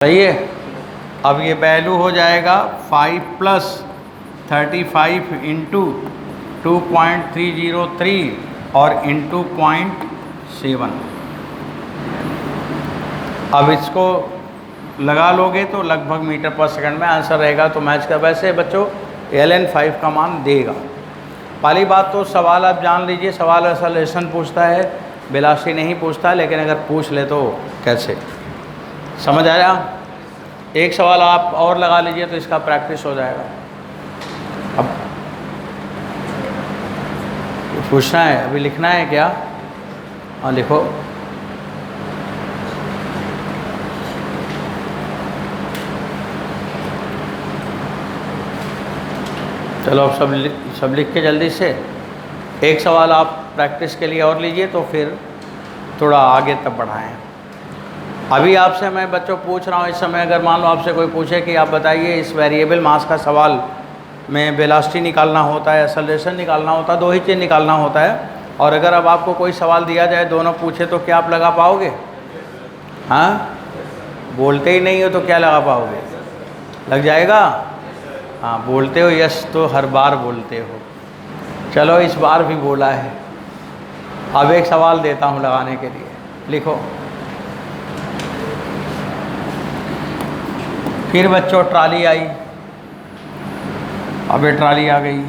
सही है। अब ये वैल्यू हो जाएगा 5 + 35 इंटू 2.303 और इंटू 0.7। अब इसको लगा लोगे तो लगभग मीटर पर सेकंड में आंसर रहेगा। तो मैच का वैसे बच्चों ln5 का मान देगा। पहली बात तो सवाल आप जान लीजिए, सवाल एक्सेलरेशन पूछता है, वेलोसिटी नहीं पूछता, लेकिन अगर पूछ ले तो कैसे, समझ आया। एक सवाल आप और लगा लीजिए तो इसका प्रैक्टिस हो जाएगा। अब पूछना है, अभी लिखना है क्या? हाँ लिखो। चलो अब सब लिख के जल्दी से एक सवाल आप प्रैक्टिस के लिए और लीजिए, तो फिर थोड़ा आगे तक बढ़ाएं। अभी आपसे मैं बच्चों पूछ रहा हूँ इस समय, अगर मान लो आपसे कोई पूछे कि आप बताइए इस वेरिएबल मास का सवाल में वेलोसिटी निकालना होता है, एक्सेलरेशन निकालना होता है, दो ही चीज़ निकालना होता है, और अगर अब आपको कोई सवाल दिया जाए दोनों पूछे तो क्या आप लगा पाओगे? हाँ, बोलते ही नहीं हो तो क्या लगा पाओगे? लग जाएगा? हाँ, बोलते हो यस तो हर बार बोलते हो। चलो इस बार भी बोला है। अब एक सवाल देता हूँ लगाने के लिए, लिखो। फिर बच्चों ट्राली आई। अब ये ट्राली आ गई।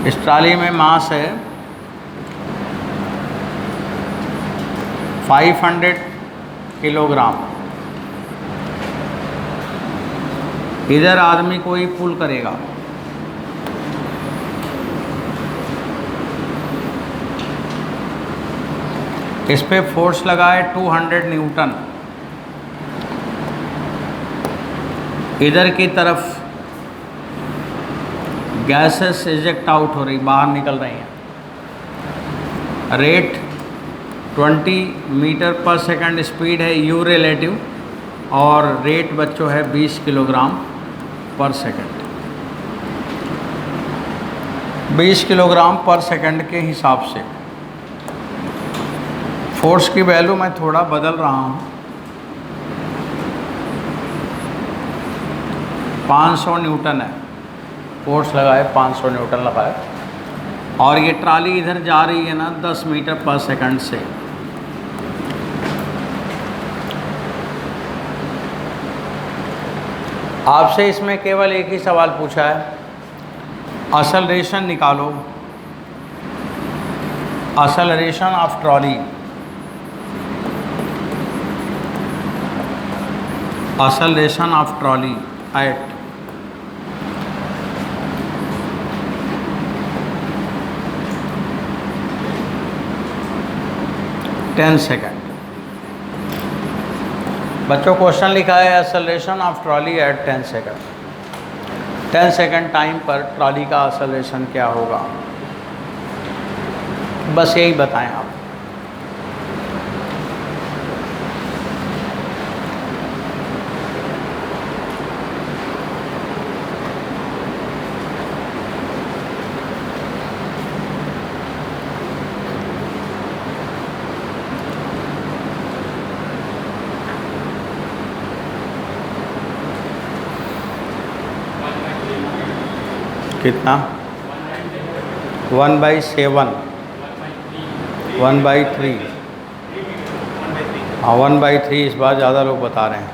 इस ट्राली में मास है 500 किलोग्राम। इधर आदमी कोई पुल करेगा, इस पे फोर्स लगा है 200 न्यूटन। इधर की तरफ गैसेस इजेक्ट आउट हो रही, बाहर निकल रही हैं। रेट 20 मीटर पर सेकंड स्पीड है यू रिलेटिव, और रेट बच्चों है 20 किलोग्राम पर सेकंड। 20 किलोग्राम पर सेकंड के हिसाब से फोर्स की वैल्यू मैं थोड़ा बदल रहा हूँ। 500 न्यूटन है, फोर्स लगा है 500 न्यूटन लगा है, और ये ट्राली इधर जा रही है ना 10 मीटर पर सेकंड से। आपसे इसमें केवल एक ही सवाल पूछा है, एक्सेलरेशन निकालो, acceleration of trolley, acceleration of trolley at 10 second. बच्चों क्वेश्चन लिखा है acceleration of trolley at 10 second. 10 second time पर ट्रॉली का एक्सेलरेशन क्या होगा, बस यही बताएं आप। कितना? 1/7, 1/3। हाँ 1/3 इस बार ज़्यादा लोग बता रहे हैं।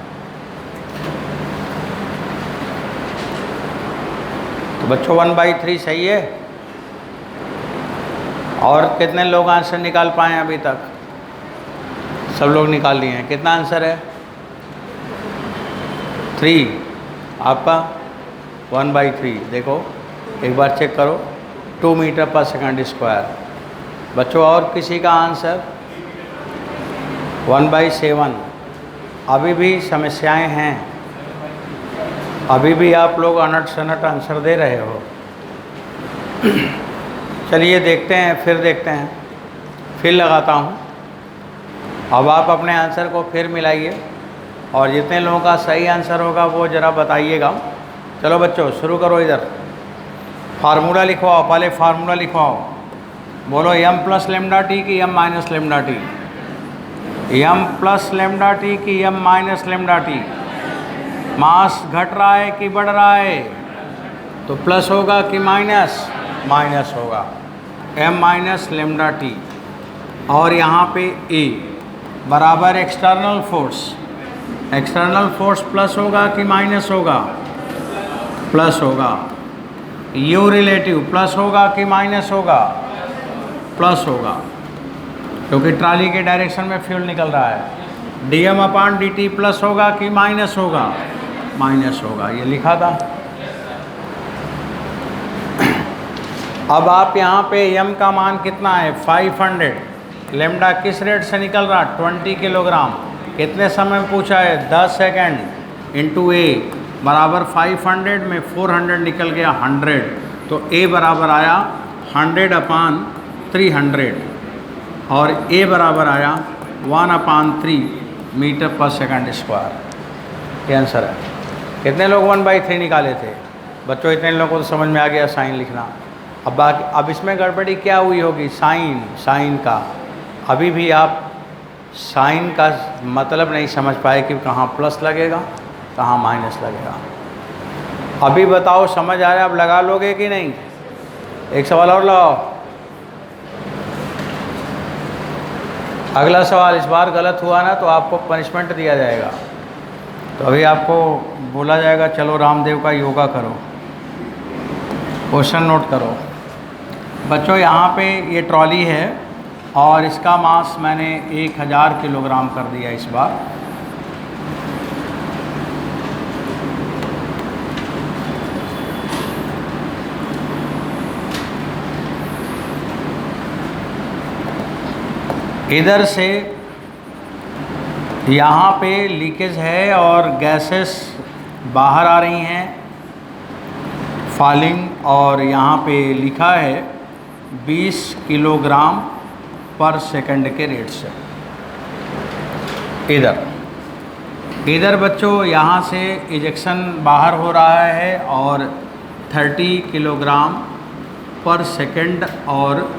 तो बच्चों 1/3 सही है। और कितने लोग आंसर निकाल पाए अभी तक? सब लोग निकाल लिए हैं। कितना आंसर है? 3। आपका 1/3। देखो एक बार चेक करो, 2 मीटर पर सेकंड स्क्वायर। बच्चों और किसी का आंसर? 1/7। अभी भी समस्याएं हैं, अभी भी आप लोग अनट शनट आंसर दे रहे हो। चलिए देखते हैं, फिर देखते हैं, फिर लगाता हूँ। अब आप अपने आंसर को फिर मिलाइए, और जितने लोगों का सही आंसर होगा वो ज़रा बताइएगा। चलो बच्चों शुरू करो। इधर फार्मूला लिखवाओ, पहले फार्मूला लिखवाओ। बोलो m + λT कि m - λT? यम प्लस लेमडा टी कि यम माइनस लेमडा टी? मास घट रहा है कि बढ़ रहा है? तो प्लस होगा कि माइनस? माइनस होगा, एम माइनस लेमडा टी। और यहाँ पे ए बराबर external force. External force plus होगा कि माइनस होगा? प्लस होगा। यू रिलेटिव प्लस होगा कि माइनस होगा? प्लस होगा, क्योंकि ट्राली के डायरेक्शन में फ्यूल निकल रहा है। डी एम अपान डी टी प्लस होगा कि माइनस होगा? माइनस होगा, ये लिखा था। अब आप यहाँ पे यम का मान कितना है? 500। लेमडा किस रेट से निकल रहा? 20 किलोग्राम। कितने समय में पूछा है? 10 सेकेंड इंटू ए बराबर 500 में 400 निकल गया 100, तो ए बराबर आया 100 अपान 300 और ए बराबर आया 1/3 मीटर पर सेकंड स्क्वायर। ये आंसर है। कितने लोग 1/3 निकाले थे बच्चों? इतने लोगों को तो समझ में आ गया साइन लिखना। अब बाकी, अब इसमें गड़बड़ी क्या हुई होगी? साइन का अभी भी आप साइन का मतलब नहीं समझ पाए कि कहाँ प्लस लगेगा कहाँ माइनस लगेगा। अभी बताओ समझ आया? अब लगा लोगे कि नहीं? एक सवाल और लगाओ। अगला सवाल इस बार गलत हुआ ना तो आपको पनिशमेंट दिया जाएगा। तो अभी आपको बोला जाएगा चलो रामदेव का योगा करो, क्वेश्चन नोट करो। बच्चों यहाँ पे ये ट्रॉली है और इसका मास मैंने 1000 किलोग्राम कर दिया इस बार। इधर से यहाँ पे लीकेज है और गैसेस बाहर आ रही हैं, फॉलिंग, और यहाँ पे लिखा है 20 किलोग्राम पर सेकंड के रेट से। इधर बच्चों यहाँ से इजेक्शन बाहर हो रहा है और 30 किलोग्राम पर सेकंड और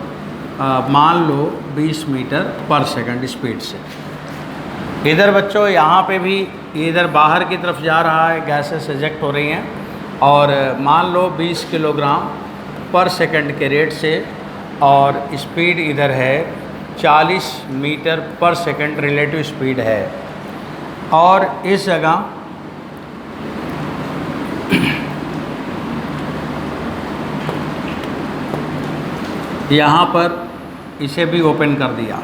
मान लो 20 मीटर पर सेकंड स्पीड से। इधर बच्चों यहाँ पे भी इधर बाहर की तरफ जा रहा है, गैसेस इजेक्ट हो रही हैं और मान लो 20 किलोग्राम पर सेकंड के रेट से, और स्पीड इधर है 40 मीटर पर सेकंड रिलेटिव स्पीड है। और इस जगह यहाँ पर इसे भी ओपन कर दिया।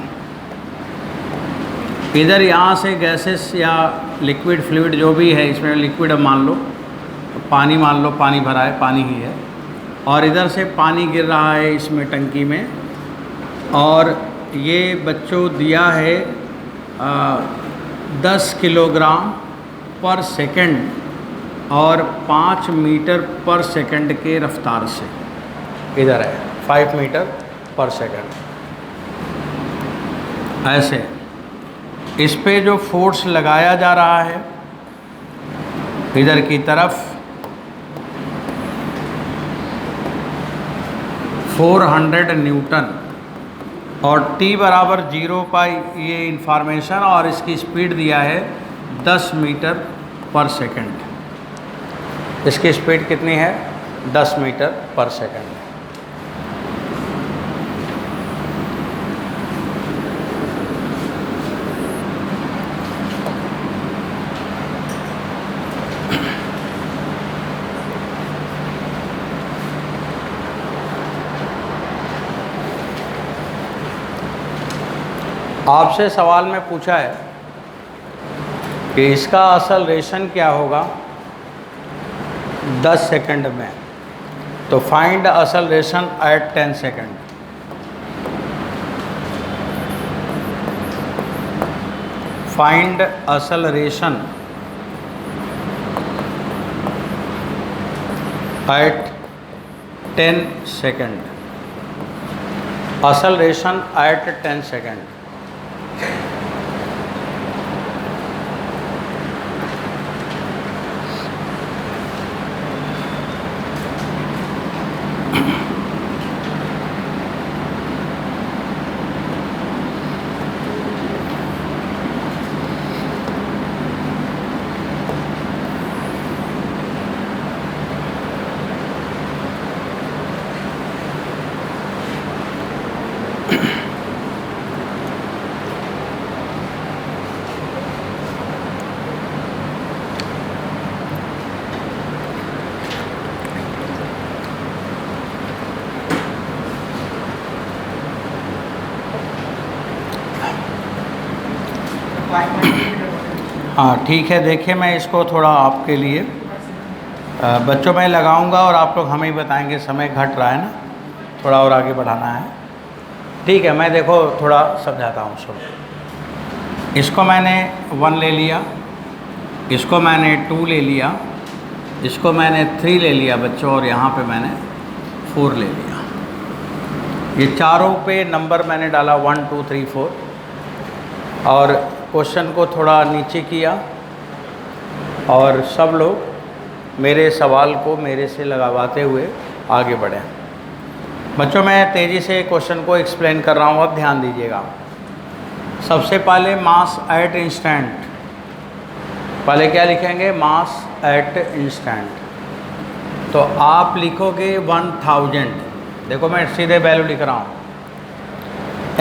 इधर यहाँ से गैसेस या लिक्विड फ्लूइड जो भी है, इसमें लिक्विड अब मान लो, पानी मान लो, पानी भरा है, पानी ही है, और इधर से पानी गिर रहा है इसमें टंकी में। और ये बच्चों दिया है 10 किलोग्राम पर सेकंड और 5 मीटर पर सेकंड के रफ्तार से। इधर है 5 मीटर पर सेकंड। ऐसे इस पे जो फोर्स लगाया जा रहा है इधर की तरफ 400 न्यूटन और t बराबर 0 पाई, ये इंफॉर्मेशन, और इसकी स्पीड दिया है 10 मीटर पर सेकंड। इसकी स्पीड कितनी है? 10 मीटर पर सेकंड। आपसे सवाल में पूछा है कि इसका असलरेशन क्या होगा 10 सेकंड में, तो find acceleration at 10 second. Find acceleration at 10 second. Acceleration at 10 second. हाँ ठीक है, देखिए मैं इसको थोड़ा आपके लिए बच्चों में लगाऊंगा और आप लोग हमें ही बताएंगे, समय घट रहा है ना, थोड़ा और आगे बढ़ाना है। ठीक है, मैं देखो थोड़ा समझाता हूँ। सुनो, इसको मैंने 1 ले लिया, इसको मैंने 2 ले लिया, इसको मैंने 3 ले लिया बच्चों, और यहाँ पे मैंने 4 ले लिया। ये चारों पे नंबर मैंने डाला 1 2 3 4, और क्वेश्चन को थोड़ा नीचे किया, और सब लोग मेरे सवाल को मेरे से लगवाते हुए आगे बढ़े। बच्चों मैं तेज़ी से क्वेश्चन को एक्सप्लेन कर रहा हूँ, अब ध्यान दीजिएगा। सबसे पहले मास एट इंस्टेंट, पहले क्या लिखेंगे? Mass at instant. तो आप लिखोगे 1000। देखो मैं सीधे वैल्यू लिख रहा हूँ,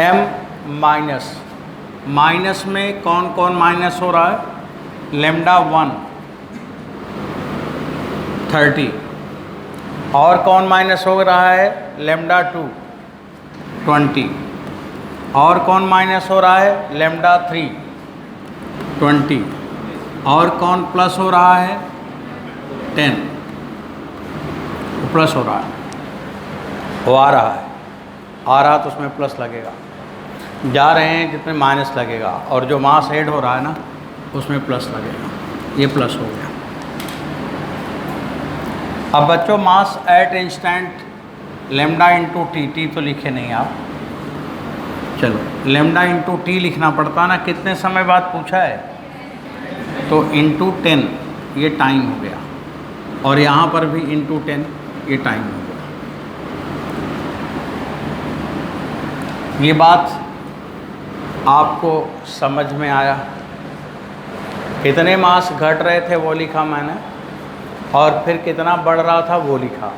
m माइनस, माइनस में कौन कौन माइनस हो रहा है? लैम्डा 1 30, और कौन माइनस हो रहा है? लैम्डा 2 20, और कौन माइनस हो रहा है? लैम्डा 3 20, और कौन प्लस हो रहा है? 10 प्लस हो रहा है, वो आ रहा है, आ रहा तो उसमें प्लस लगेगा, जा रहे हैं जितने माइनस लगेगा, और जो मास ऐड हो रहा है ना उसमें प्लस लगेगा, ये प्लस हो गया। अब बच्चों mass at instant lambda into T तो लिखे नहीं आप, चलो लैम्डा इंटू टी लिखना पड़ता ना, कितने समय बाद पूछा है तो इंटू 10 ये टाइम हो गया, और यहाँ पर भी इंटू 10 ये टाइम हो गया। ये बात आपको समझ में आया? कितने मास घट रहे थे वो लिखा मैंने, और फिर कितना बढ़ रहा था वो लिखा।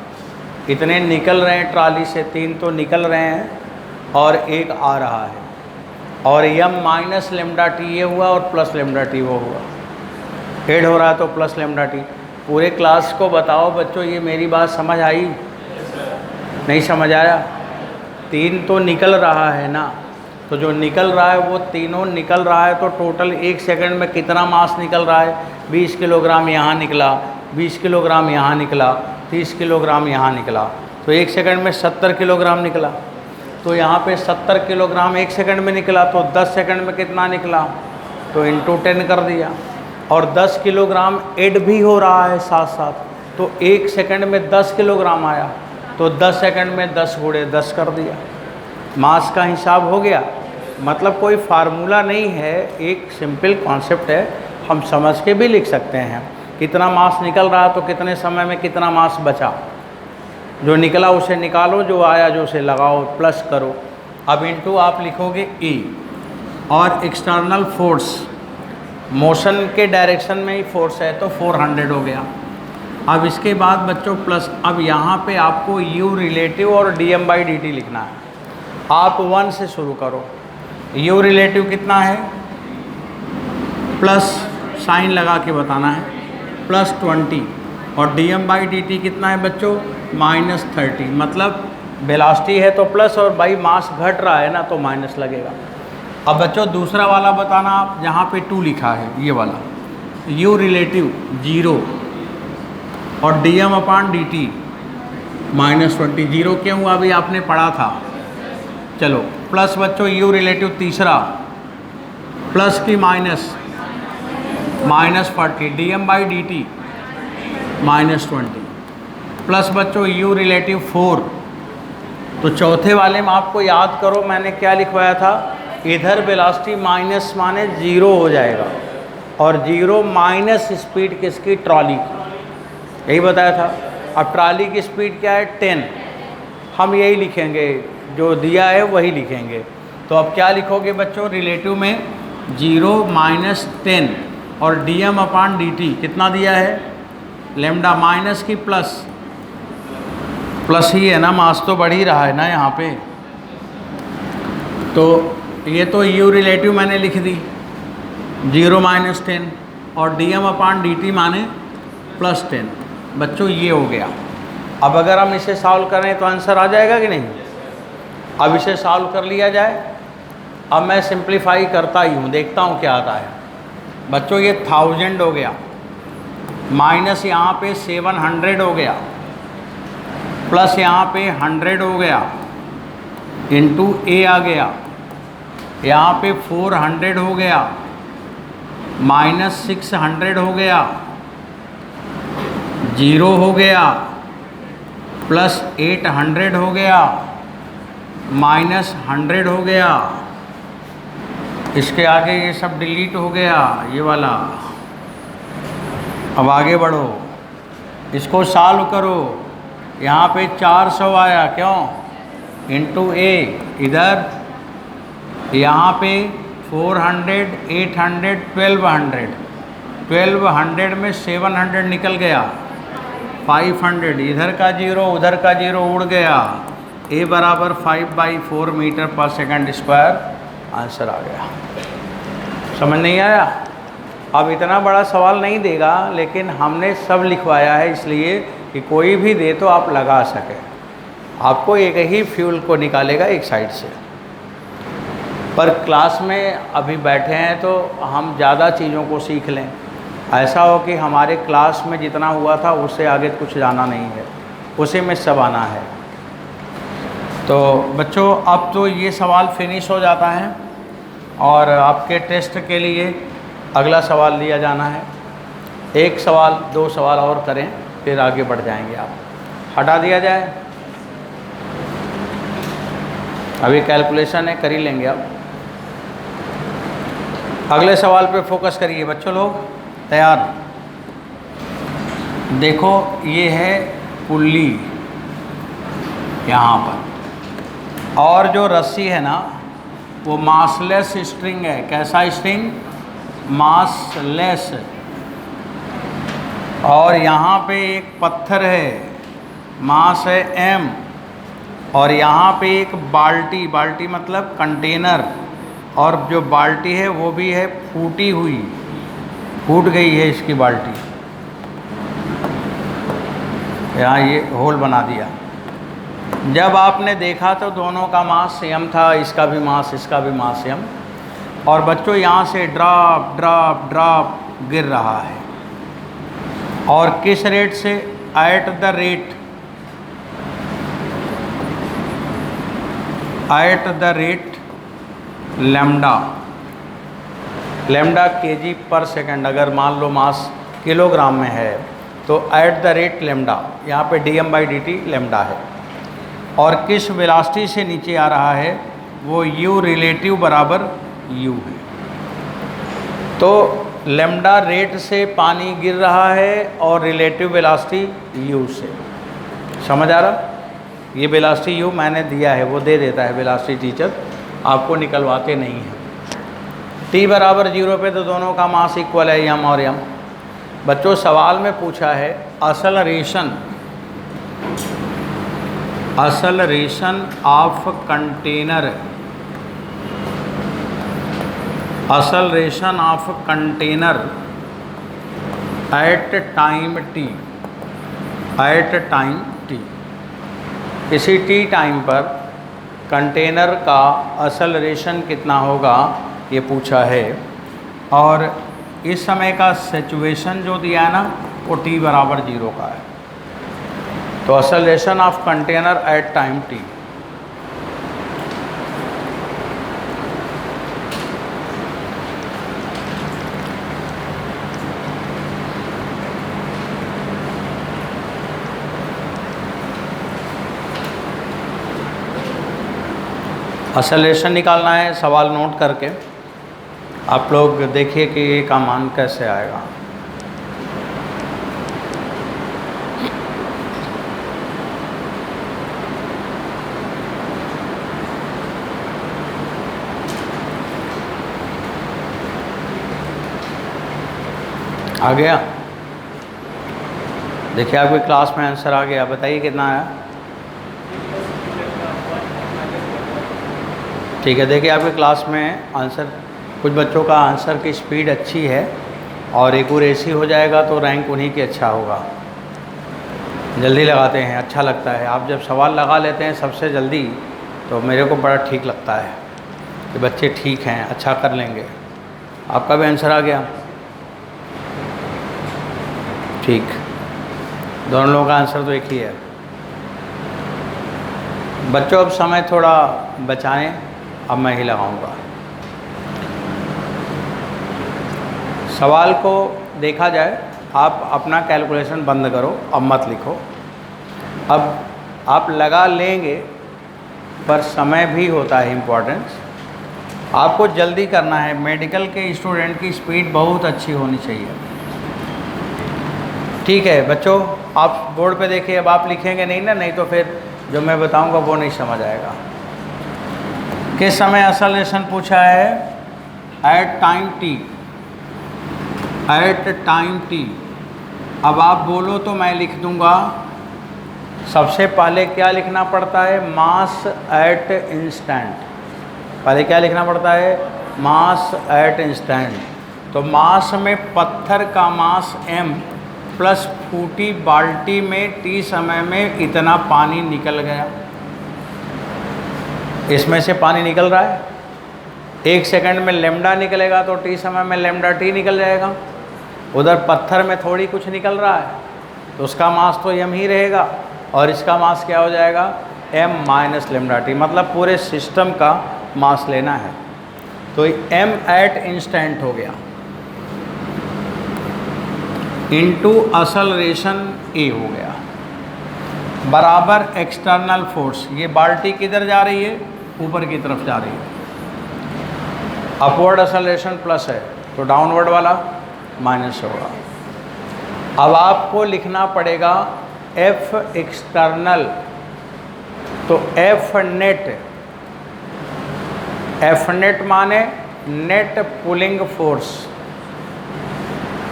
इतने निकल रहे हैं ट्राली से, 3 तो निकल रहे हैं और 1 आ रहा है, और m माइनस लेमडा टी ये हुआ और प्लस लेमडा टी वो हुआ, ऐड हो रहा है तो प्लस लेमडा टी। पूरे क्लास को बताओ बच्चों, ये मेरी बात समझ आई? नहीं समझ आया? 3 तो निकल रहा है ना, तो जो निकल रहा है वो तीनों निकल रहा है, तो टोटल 1 सेकंड में कितना मास निकल रहा है? 20 किलोग्राम यहाँ निकला, 20 किलोग्राम यहाँ निकला, 30 किलोग्राम यहाँ निकला, तो 1 सेकंड में 70 किलोग्राम निकला। तो यहाँ पे 70 किलोग्राम 1 सेकंड में निकला, तो 10 सेकंड में कितना निकला? तो इंटू 10 कर दिया, और 10 किलोग्राम ऐड भी हो रहा है साथ साथ, तो 1 सेकंड में 10 किलोग्राम आया, तो 10 सेकंड में 10 गुणे 10 कर दिया, मास का हिसाब हो गया। मतलब कोई फार्मूला नहीं है, एक सिंपल कॉन्सेप्ट है, हम समझ के भी लिख सकते हैं। कितना मास निकल रहा तो कितने समय में कितना मास बचा, जो निकला उसे निकालो, जो आया जो उसे लगाओ, प्लस करो। अब इंटू आप लिखोगे E, और एक्सटर्नल फोर्स, मोशन के डायरेक्शन में ही फोर्स है तो 400 हो गया। अब इसके बाद बच्चों प्लस, अब यहाँ पे आपको U रिलेटिव और dm/dt लिखना है। आप 1 से शुरू करो। U रिलेटिव कितना है? प्लस साइन लगा के बताना है, प्लस 20, और dm/dt कितना है बच्चों? माइनस 30। मतलब वेलोसिटी है तो प्लस, और भाई मास घट रहा है ना तो माइनस लगेगा। अब बच्चों दूसरा वाला बताना आप, जहाँ पे 2 लिखा है ये वाला, U रिलेटिव 0 और dm/dt माइनस 20। 0 क्यों हुआ? अभी आपने पढ़ा था। चलो प्लस बच्चों U रिलेटिव तीसरा, प्लस की minus, minus 40, dm/dt minus 20, plus बच्चों U रिलेटिव 4। तो चौथे वाले में आपको याद करो मैंने क्या लिखवाया था, इधर वेलोसिटी माइनस माने 0 हो जाएगा, और 0 माइनस स्पीड किसकी? ट्रॉली की, यही बताया था। अब ट्रॉली की स्पीड क्या है? 10। हम यही लिखेंगे, जो दिया है वही लिखेंगे। तो अब क्या लिखोगे बच्चों? रिलेटिव में 0 माइनस 10, और dm/dt कितना दिया है? लैम्डा माइनस की प्लस, प्लस ही है ना, मास तो बढ़ ही रहा है ना यहाँ पे। तो ये तो U रिलेटिव मैंने लिख दी 0 माइनस 10, और dm/dt माने प्लस 10। बच्चों ये हो गया। अब अगर हम इसे सॉल्व करें तो आंसर आ जाएगा कि नहीं? अब इसे सॉल्व कर लिया जाए। अब मैं सिंप्लीफाई करता ही हूँ, देखता हूँ क्या आता है। बच्चों ये 1000 हो गया, माइनस यहाँ पे 700 हो गया, प्लस यहाँ पे 100 हो गया, इंटू ए आ गया, यहाँ पे 400 हो गया, माइनस 600 हो गया, 0 हो गया, प्लस 800 हो गया, माइनस 100 हो गया। इसके आगे ये सब डिलीट हो गया, ये वाला। अब आगे बढ़ो, इसको सॉल्व करो। यहाँ पे 400 आया, क्यों? इंटू ए, इधर यहाँ पे 400, 800, 1200, 1200 में 700 निकल गया, 500, इधर का 0 उधर का 0 उड़ गया। ए बराबर 5/4 मीटर पर सेकंड स्क्वायर आंसर आ गया। समझ नहीं आया? अब इतना बड़ा सवाल नहीं देगा, लेकिन हमने सब लिखवाया है इसलिए कि कोई भी दे तो आप लगा सकें। आपको एक ही फ्यूल को निकालेगा एक साइड से। पर क्लास में अभी बैठे हैं तो हम ज़्यादा चीज़ों को सीख लें। ऐसा हो कि हमारे क्लास में जितना हुआ था उससे आगे कुछ जाना नहीं है, उसी में सब आना है। तो बच्चों अब तो ये सवाल फिनिश हो जाता है और आपके टेस्ट के लिए अगला सवाल लिया जाना है। एक सवाल 2 सवाल और करें, फिर आगे बढ़ जाएंगे। आप हटा दिया जाए, अभी कैलकुलेशन है, कर ही लेंगे। अब अगले सवाल पे फोकस करिए बच्चों लोग। तैयार? देखो ये है पुल्ली यहाँ पर, और जो रस्सी है ना वो मासलेस स्ट्रिंग है। कैसा स्ट्रिंग? मासलेस। और यहाँ पे एक पत्थर है, मास है m, और यहाँ पे एक बाल्टी, बाल्टी मतलब कंटेनर, और जो बाल्टी है वो भी है फूटी हुई, फूट गई है इसकी बाल्टी। यहाँ ये होल बना दिया। जब आपने देखा तो दोनों का मास सेम था, इसका भी मास इसका भी मास सेम। और बच्चों यहाँ से ड्रॉप ड्रॉप ड्रॉप गिर रहा है, और किस रेट से? At the rate lambda. Lambda KG पर सेकंड। अगर मान लो मास किलोग्राम में है तो एट द रेट लैम्डा, यहाँ पे dm/dt लैम्डा है। और किस वेलोसिटी से नीचे आ रहा है? वो u रिलेटिव बराबर u है। तो लैम्डा रेट से पानी गिर रहा है और रिलेटिव वेलोसिटी u से। समझ आ रहा? ये वेलोसिटी u मैंने दिया है, वो दे देता है वेलोसिटी टीचर, आपको निकलवाते नहीं हैं। t बराबर 0 पे तो दोनों का मास इक्वल है, m और m। बच्चों सवाल में पूछा है acceleration of container, acceleration of container at time t, किसी t टाइम पर कंटेनर का असलरेशन कितना होगा, ये पूछा है। और इस समय का सिचुएशन जो दिया है ना वो t बराबर 0 का है। तो acceleration of container at time t। Acceleration निकालना है, सवाल नोट करके आप लोग देखिए कि ये का मान कैसे आएगा। आ गया? देखिए आपकी क्लास में आंसर आ गया, बताइए कितना आया। ठीक है, देखिए आपकी क्लास में आंसर, कुछ बच्चों का आंसर की स्पीड अच्छी है और एक्यूरेसी हो जाएगा तो रैंक उन्हीं की अच्छा होगा। जल्दी लगाते हैं, अच्छा लगता है। आप जब सवाल लगा लेते हैं सबसे जल्दी तो मेरे को बड़ा ठीक लगता है कि बच्चे ठीक हैं, अच्छा कर लेंगे। आपका भी आंसर आ गया। ठीक, दोनों लोगों का आंसर तो एक ही है। बच्चों अब समय थोड़ा बचाएं, अब मैं ही लगाऊंगा। सवाल को देखा जाए, आप अपना कैलकुलेशन बंद करो, अब मत लिखो। अब आप लगा लेंगे पर समय भी होता है इम्पोर्टेंस। आपको जल्दी करना है, मेडिकल के स्टूडेंट की स्पीड बहुत अच्छी होनी चाहिए। ठीक है बच्चों, आप बोर्ड पे देखिए, अब आप लिखेंगे नहीं ना, नहीं तो फिर जो मैं बताऊंगा वो नहीं समझ आएगा। किस समय असलेशन पूछा है? At time t, at time t. अब आप बोलो तो मैं लिख दूंगा। सबसे पहले क्या लिखना पड़ता है? Mass at instant. पहले क्या लिखना पड़ता है? Mass at instant. तो मास में पत्थर का मास m प्लस फूटी बाल्टी में टी समय में इतना पानी निकल गया। इसमें से पानी निकल रहा है, 1 सेकंड में लेमडा निकलेगा तो टी समय में लेमडा टी निकल जाएगा। उधर पत्थर में थोड़ी कुछ निकल रहा है, तो उसका मास तो m ही रहेगा, और इसका मास क्या हो जाएगा? m माइनस लेमडा टी, मतलब पूरे सिस्टम का मास लेना है। तो m एट इंस्टेंट हो गया इनटू असलरेशन A हो गया, बराबर एक्सटर्नल फोर्स। ये बाल्टी किधर जा रही है? ऊपर की तरफ जा रही है। अपवर्ड असलरेशन प्लस है तो डाउनवर्ड वाला माइनस होगा। अब आपको लिखना पड़ेगा F एक्सटर्नल, तो F नेट, F नेट माने net pulling force.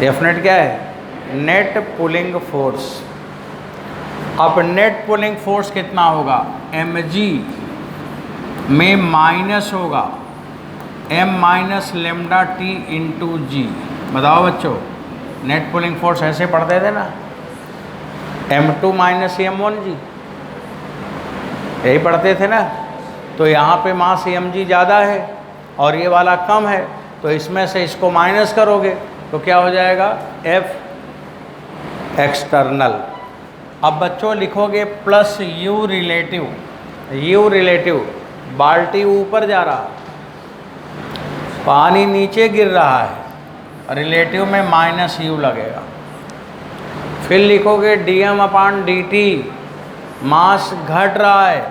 F net क्या है? Net pulling force. अब नेट पुलिंग फोर्स कितना होगा? mg में माइनस होगा m minus lambda t into g. बताओ बच्चों, नेट पुलिंग फोर्स ऐसे पढ़ते थे ना, m2 माइनस m1 जी, यही पढ़ते थे ना। तो यहाँ पे मास mg ज़्यादा है और ये वाला कम है, तो इसमें से इसको माइनस करोगे तो क्या हो जाएगा? F external. अब बच्चों लिखोगे plus U relative. U relative, बाल्टी ऊपर जा रहा, पानी नीचे गिर रहा है, रिलेटिव में माइनस U लगेगा। फिर लिखोगे dm अपान dt, मास घट रहा है,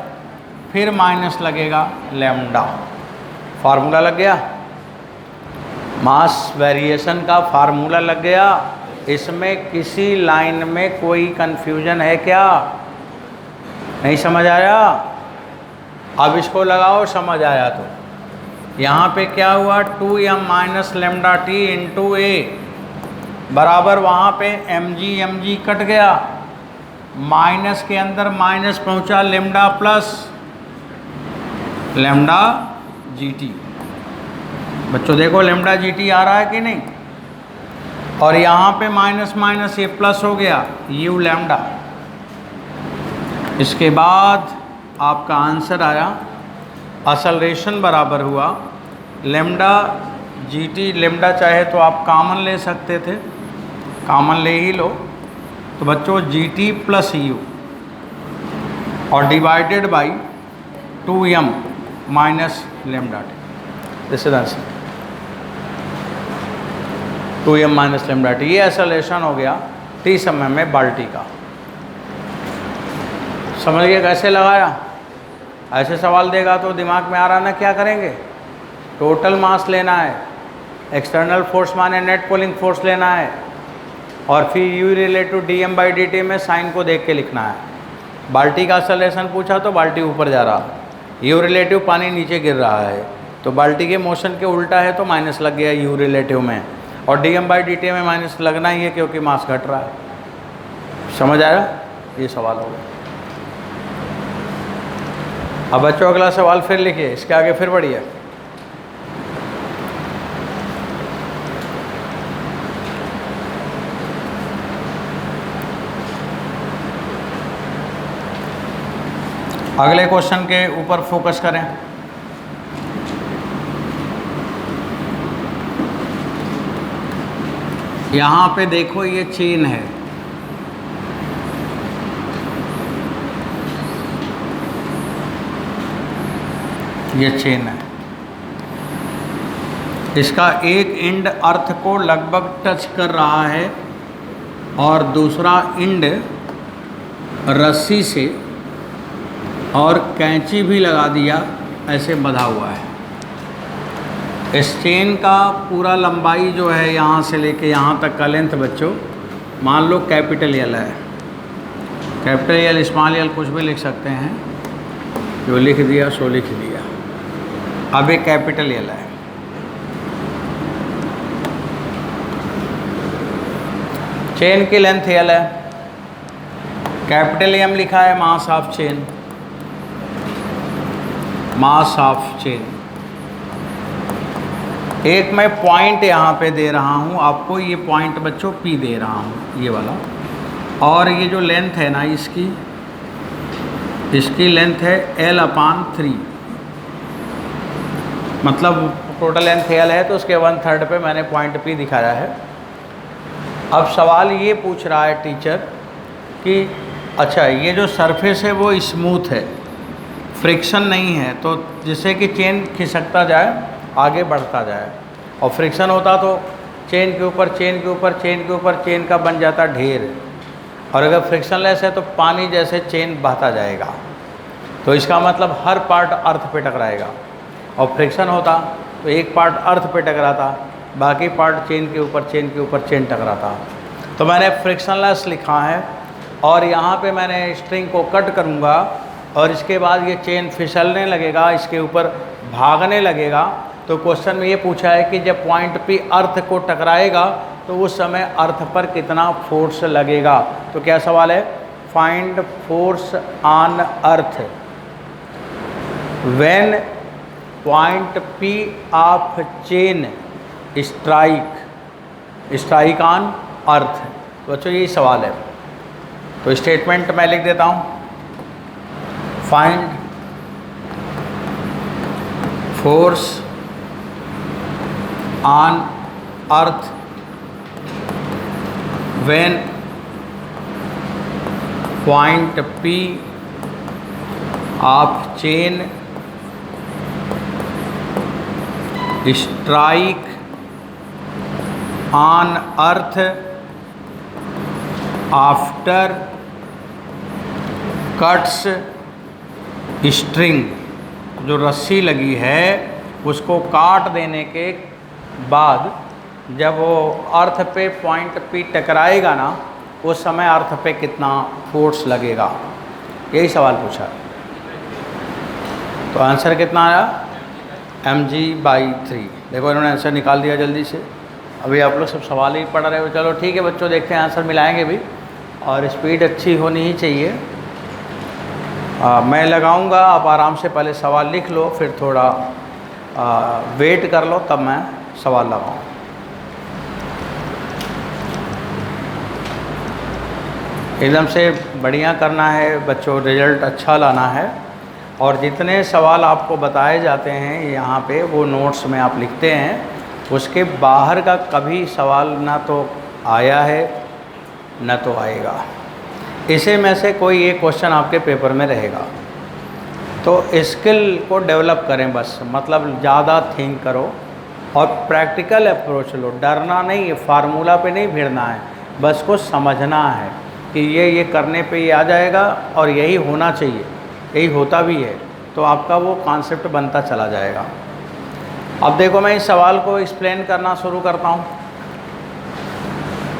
फिर माइनस लगेगा लेमडा। फार्मूला लग गया, मास वेरिएशन का फार्मूला लग गया। इसमें किसी लाइन में कोई कंफ्यूजन है क्या? नहीं समझ आया? अब इसको लगाओ, समझ आया तो। यहाँ पे क्या हुआ? 2m minus lambda t into a बराबर, वहाँ पे mg कट गया, माइनस के अंदर माइनस पहुँचा, लेमडा प्लस लेमडा gt। बच्चों देखो लेमडा gt आ रहा है कि नहीं? और यहाँ पे माइनस माइनस ये प्लस हो गया, u लैम्डा। इसके बाद आपका आंसर आया, असलरेशन बराबर हुआ लेमडा gt। लेमडा चाहे तो आप कॉमन ले सकते थे, कॉमन ले ही लो। तो बच्चों gt प्लस u और divided by 2m minus lambda T. This is answer, 2m minus lambda T. ये असलेशन हो गया टी समय में बाल्टी का। समझ गए कैसे लगाया? ऐसे सवाल देगा तो दिमाग में आ रहा ना, क्या करेंगे? टोटल मास लेना है, एक्सटर्नल फोर्स माने नेट पुलिंग फोर्स लेना है, और फिर u relative dm by dt में साइन को देख के लिखना है। बाल्टी का असलेशन पूछा तो बाल्टी ऊपर जा रहा, u रिलेटिव पानी नीचे गिर रहा है, तो बाल्टी के मोशन के उल्टा है तो माइनस लग गया u रिलेटिव में, और dm बाई dt में माइनस लगना ही है क्योंकि मास घट रहा है। समझ आया? ये सवाल हो गया। अब बच्चों अगला सवाल फिर लिखिए, इसके आगे फिर बढ़िए। अगले क्वेश्चन के ऊपर फोकस करें। यहाँ पे देखो ये चेन है, ये चेन है, इसका एक एंड अर्थ को लगभग टच कर रहा है और दूसरा एंड रस्सी से और कैंची भी लगा दिया, ऐसे बंधा हुआ है। इस चेन का पूरा लंबाई जो है यहाँ से लेके यहाँ तक का लेंथ बच्चों, मान लो कैपिटल एल है, कैपिटल एल स्मॉल एल कुछ भी लिख सकते हैं, जो लिख दिया सो लिख दिया। अब ये कैपिटल एल है, चेन की लेंथ एल है, कैपिटल एम लिखा है, mass of chain, mass of chain. एक मैं पॉइंट यहाँ पे दे रहा हूँ आपको, ये पॉइंट बच्चों P दे रहा हूँ, ये वाला, और ये जो लेंथ है ना इसकी लेंथ है L/3, मतलब टोटल लेंथ L है तो उसके 1/3 पे मैंने पॉइंट P दिखाया है। अब सवाल ये पूछ रहा है टीचर कि अच्छा ये जो सरफेस है वो स्मूथ है, फ्रिक्शन नहीं है, तो जिससे कि चेन खिसकता जाए, आगे बढ़ता जाए, और फ्रिक्शन होता तो चेन के ऊपर चेन के ऊपर चेन के ऊपर चेन का बन जाता ढेर, और अगर फ्रिक्शनलेस है तो पानी जैसे चेन बहता जाएगा। तो इसका मतलब हर पार्ट अर्थ पे टकराएगा, और फ्रिक्शन होता तो एक पार्ट अर्थ पे टकराता, बाकी पार्ट चेन के ऊपर चेन के ऊपर चेन टकराता। तो मैंने फ्रिक्शनलेस लिखा है, और यहाँ पे मैंने स्ट्रिंग को कट करूँगा और इसके बाद ये चेन फिसलने लगेगा, इसके ऊपर भागने लगेगा। तो क्वेश्चन में ये पूछा है कि जब पॉइंट P अर्थ को टकराएगा तो उस समय अर्थ पर कितना फोर्स लगेगा। तो क्या सवाल है, find force on earth when point P of chain strike on earth. तो बच्चों यही सवाल है, तो स्टेटमेंट मैं लिख देता हूँ, find force on earth when point P of chain strike on earth after cuts string. जो रस्सी लगी है उसको काट देने के बाद जब वो अर्थ पे पॉइंट P टकराएगा ना, उस समय अर्थ पे कितना फोर्स लगेगा, यही सवाल पूछा। तो आंसर कितना आया, mg/3। देखो इन्होंने आंसर निकाल दिया जल्दी से। अभी आप लोग सब सवाल ही पढ़ रहे हो, चलो ठीक है बच्चों, देखते हैं आंसर मिलाएंगे भी, और स्पीड अच्छी होनी ही चाहिए। मैं लगाऊंगा, आप आराम से पहले सवाल लिख लो, फिर थोड़ा वेट कर लो, तब मैं सवाल लगाऊँ। एकदम से बढ़िया करना है बच्चों, रिजल्ट अच्छा लाना है। और जितने सवाल आपको बताए जाते हैं यहाँ पे, वो नोट्स में आप लिखते हैं, उसके बाहर का कभी सवाल ना तो आया है न तो आएगा। इसे में से कोई एक क्वेश्चन आपके पेपर में रहेगा। तो स्किल को डेवलप करें बस, मतलब ज़्यादा थिंक करो और प्रैक्टिकल अप्रोच लो। डरना नहीं है, फार्मूला पे नहीं भिड़ना है, बस को समझना है कि ये करने पे ये आ जाएगा और यही होना चाहिए, यही होता भी है, तो आपका वो कॉन्सेप्ट बनता चला जाएगा। अब देखो मैं इस सवाल को एक्सप्लेन करना शुरू करता हूँ।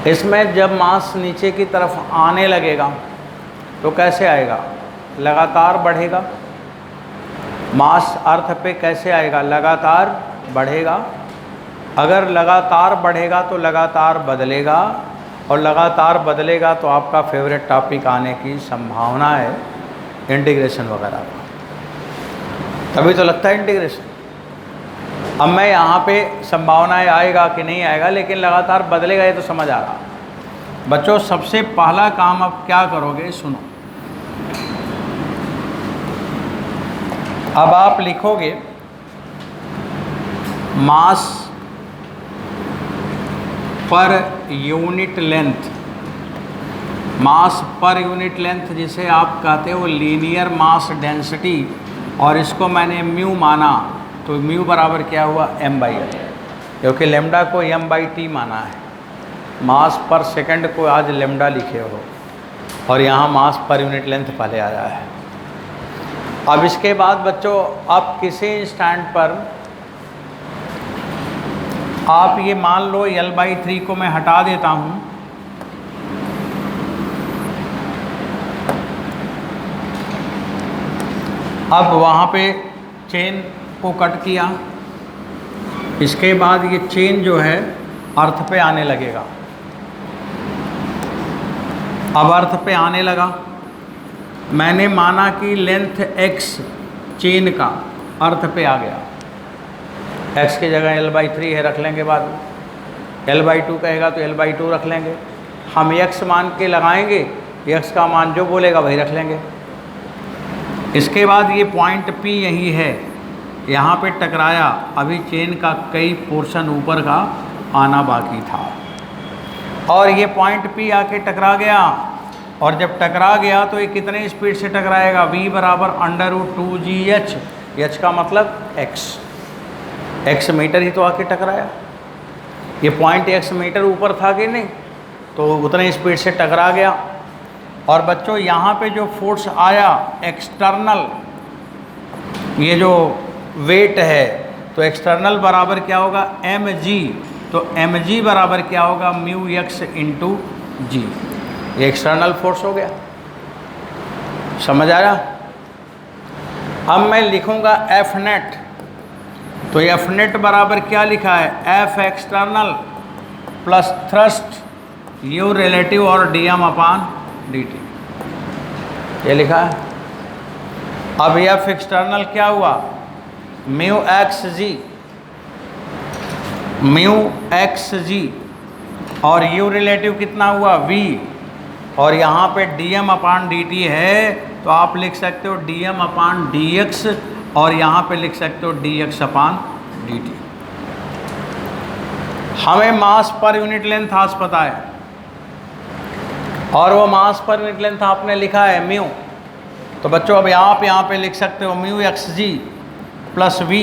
इसमें जब मास नीचे की तरफ आने लगेगा तो कैसे आएगा, लगातार बढ़ेगा। मास अर्थ पे कैसे आएगा, लगातार बढ़ेगा। अगर लगातार बढ़ेगा तो लगातार बदलेगा, और लगातार बदलेगा तो आपका फेवरेट टॉपिक आने की संभावना है इंटीग्रेशन वगैरह का। तभी तो लगता है इंटीग्रेशन। अब मैं यहाँ पे संभावनाएं आएगा कि नहीं आएगा, लेकिन लगातार बदलेगा ये तो समझ आ रहा। बच्चों सबसे पहला काम अब क्या करोगे, सुनो। अब आप लिखोगे मास पर यूनिट लेंथ, मास पर यूनिट लेंथ जिसे आप कहते हो लीनियर मास डेंसिटी और इसको मैंने म्यू माना, तो म्यू बराबर क्या हुआ m/l, क्योंकि लेमडा को m/t माना है। मास पर सेकंड को आज लेमडा लिखे हो और यहाँ मास पर यूनिट लेंथ पहले आया है। अब इसके बाद बच्चों आप किसी इंस्टेंट पर आप ये मान लो L/3 को मैं हटा देता हूँ, अब वहाँ पे चेन को कट किया, इसके बाद ये चेन जो है अर्थ पे आने लगेगा। अब अर्थ पे आने लगा, मैंने माना कि लेंथ x चेन का अर्थ पे आ गया, x की जगह L/3 है, रख लेंगे बाद में, L/2 कहेगा तो L/2 रख लेंगे, हम x मान के लगाएंगे, x का मान जो बोलेगा वही रख लेंगे। इसके बाद ये पॉइंट P यही है, यहाँ पे टकराया, अभी चेन का कई पोर्शन ऊपर का आना बाकी था और ये पॉइंट P आके टकरा गया, और जब टकरा गया तो ये कितने स्पीड से टकराएगा, v बराबर √2gh, h का मतलब x मीटर ही तो आके टकराया, ये पॉइंट x मीटर ऊपर था कि नहीं, तो उतने स्पीड से टकरा गया। और बच्चों यहाँ पे जो फोर्स आया एक्सटर्नल, ये जो वेट है, तो एक्सटर्नल बराबर क्या होगा mg, तो mg बराबर क्या होगा μx इंटू g, ये एक्सटर्नल फोर्स हो गया। समझ आया? अब मैं लिखूंगा F नेट, तो F नेट बराबर क्या लिखा है, F external plus thrust U relative और dm/dt, ये लिखा है। अब F एक्सटर्नल क्या हुआ, μxg और U रिलेटिव कितना हुआ v, और यहाँ पे dm/dt है, तो आप लिख सकते हो dm/dx और यहाँ पे लिख सकते हो dx/dt। हमें मास पर यूनिट लेंथ आज पता है, और वो मास पर यूनिट लेंथ आपने लिखा है म्यू, तो बच्चों अब यहाँ पे लिख सकते हो μxg प्लस v